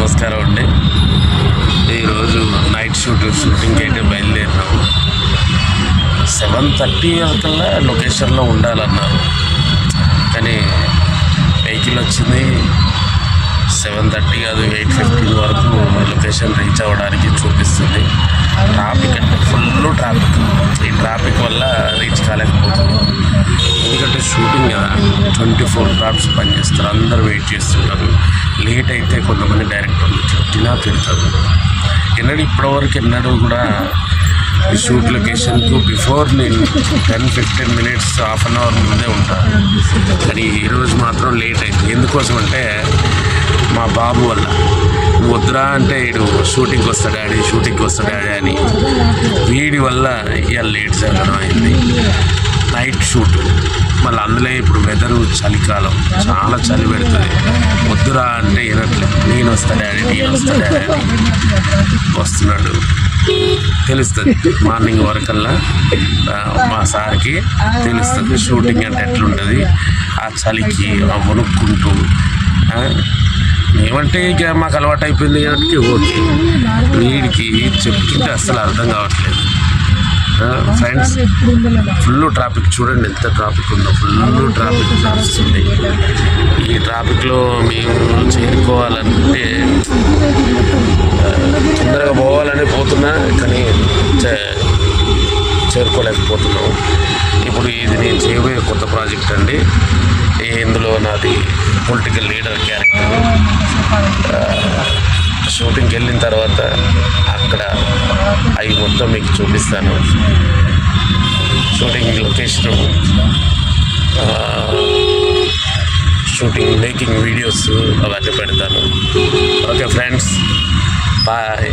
నమస్కారం అండి. ఈరోజు నైట్ షూటింగ్కి అయితే బయలుదేరినాము. 7:30 వరకల్లా లొకేషన్లో ఉండాలన్నారు, కానీ వెహికల్ వచ్చింది 7:30 కాదు 8:15 వరకు లొకేషన్ రీచ్ అవ్వడానికి చూపిస్తుంది. ట్రాఫిక్ అంటే ఫుల్ ట్రాఫిక్. ఈ ట్రాఫిక్ వల్ల రీచ్ కాలేకపోతుంది. ఎందుకంటే షూటింగ్ కదా, 24 క్రాఫ్ట్స్ పనిచేస్తారు, అందరూ వెయిట్ చేస్తుంటారు. లేట్ అయితే కొంతమంది డైరెక్టర్లు తిట్టినా తిడతారు. ఇప్పటివరకు కూడా ఈ షూట్ లొకేషన్కు బిఫోర్ నేను 10-15 మినిట్స్ హాఫ్ అన్ అవర్ ముందే ఉంటాను. కానీ ఈరోజు మాత్రం లేట్ అయింది. ఎందుకోసం అంటే మా బాబు వల్ల. వద్దురా అంటే వీడు షూటింగ్కి వస్తాడు డాడీ అని వీడి వల్ల ఇవాళ లేట్ జరగడం అయింది. నైట్ షూట్, మళ్ళీ అందులో ఇప్పుడు వెదరు చలికాలం, చాలా చలి పెడుతుంది. వద్దురా అంటే వినట్లేదు. నేను వస్తా డాడీ అని వస్తున్నాడు. తెలుస్తుంది మార్నింగ్ వరకల్లా మా సార్కి తెలుస్తుంది షూటింగ్ అంటే ఎట్లుంటుంది. ఆ చలికి వణుక్కుంటూ ఏమంటే ఇక మాకు అలవాటు అయిపోయింది కాబట్టి ఓకే. వీడికి చెప్తుంటే అస్సలు అర్థం కావట్లేదు. ఫ్రెండ్స్, ఫుల్ ట్రాఫిక్ చూడండి, ఎంత ట్రాఫిక్ ఉందో. ఫుల్ ట్రాఫిక్ నడుస్తుంది. ఈ ట్రాఫిక్లో మేము చేరుకోవాలంటే తొందరగా పోవాలని పోతున్నా, కానీ చేరుకోలేకపోతున్నాం. ఇప్పుడు ఇది నేను చేయబోయే కొత్త ప్రాజెక్ట్ అండి. ఇందులో నాది పొలిటికల్ లీడర్ క్యారెక్టర్. షూటింగ్కి వెళ్ళిన తర్వాత అక్కడ అవి మొత్తం మీకు చూపిస్తాను. Shooting location, shooting making videos అవన్నీ పెడతాను. Okay friends, bye.